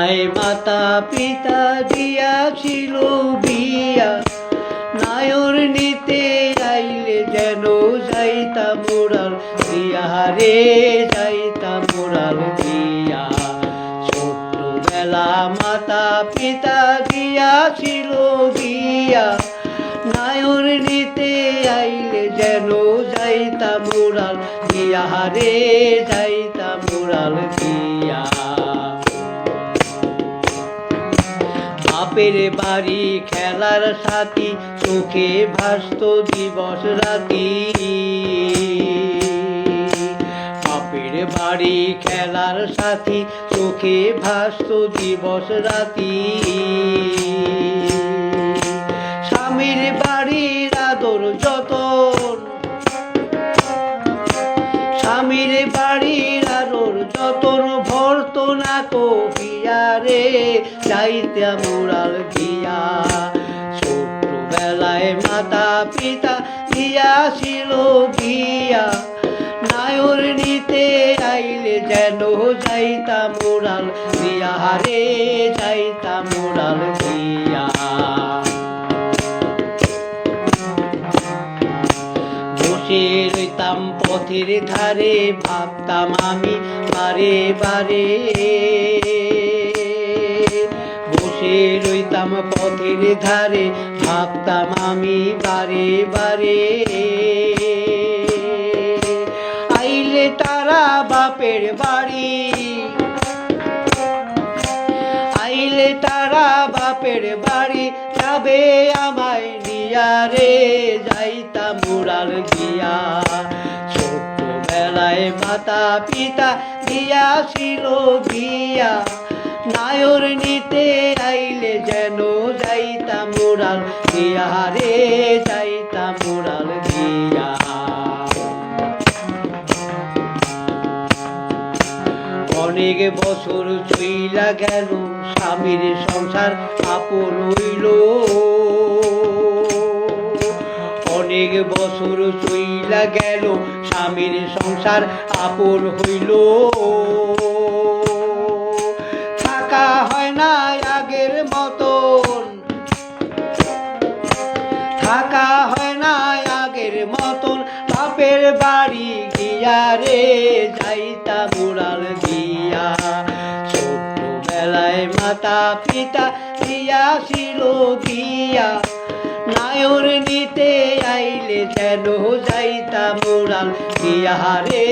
বেলায় মাতা পিতা দিয়াছিল বিয়া, নায়র নিতে আইলে যেন যাইতাম মোরাল দিয়া রে, যাইতাম মোরাল দিয়া। ছোট্টবেলা মাতা পিতা দিয়াছিল বিয়া, নায়র নিতে আইলে যেন যাইতাম মোরাল দিয়া রে, যাইতাম মোরাল দিয়া। বাপের বাড়ি খেলার সাথী, চোখে ভাসত দিবস রাতি। বাপের বাড়ি খেলার সাথী, চোখে ভাসত দিবস রাতি। স্বামীর বাড়ির আদর যতন, স্বামীর বাড়ির আদর যতন ভরত না কহিয়া রে, যাইতাম মোরাল দিয়া। ছোট্টবেলায় মাতা পিতা দিয়াছিল বিয়া, নায়র নিতে আইলে যেন যাইতাম মোরাল দিয়া রে, যাইতাম মোরাল দিয়া। বসে রইতাম পথের ধারে, ভাবতাম আমি বারে বারে। বসে রইতাম পথের ধারে, ভাবতাম আমি বারে বারে। আইলে তারা বাপের বাড়ি, আইলে তারা বাপের বাড়ি, যাবে আমায় নিয়া রে, যাইতাম মোরাল গিয়া। ছোট্টবেলায় মাতা পিতা দিয়াছিল বিয়া, নায়র নিতে আইলে যেন যাইতাম মোরাল দিয়া রে, যাইতাম মোরাল দিয়া। অনেক বছর চইলা গেল, স্বামীর সংসার আপন হইল। অনেক বছর চইলা গেল, স্বামীর সংসার আপন হইল। থাকা হয় না আগের মতন, থাকা হয় না আগের মতন, বাপের বাড়ি গিয়া রে, যাইতাম মোরাল দিয়া। ছোট্টবেলায় মাতা পিতা দিয়াছিল বিয়া, নায়র নিতে আইলে যেন যাইতাম মোরাল দিয়া রে,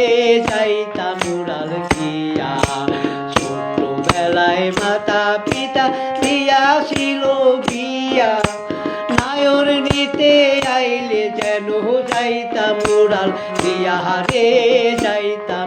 যাইতাম মোরাল দিয়া। ছোট্টবেলায় মাতা পিতা দিয়াছিল বিয়া, নায়র নিতে আইলে যেন যাইতাম মোরাল দিয়া রে, যাইতাম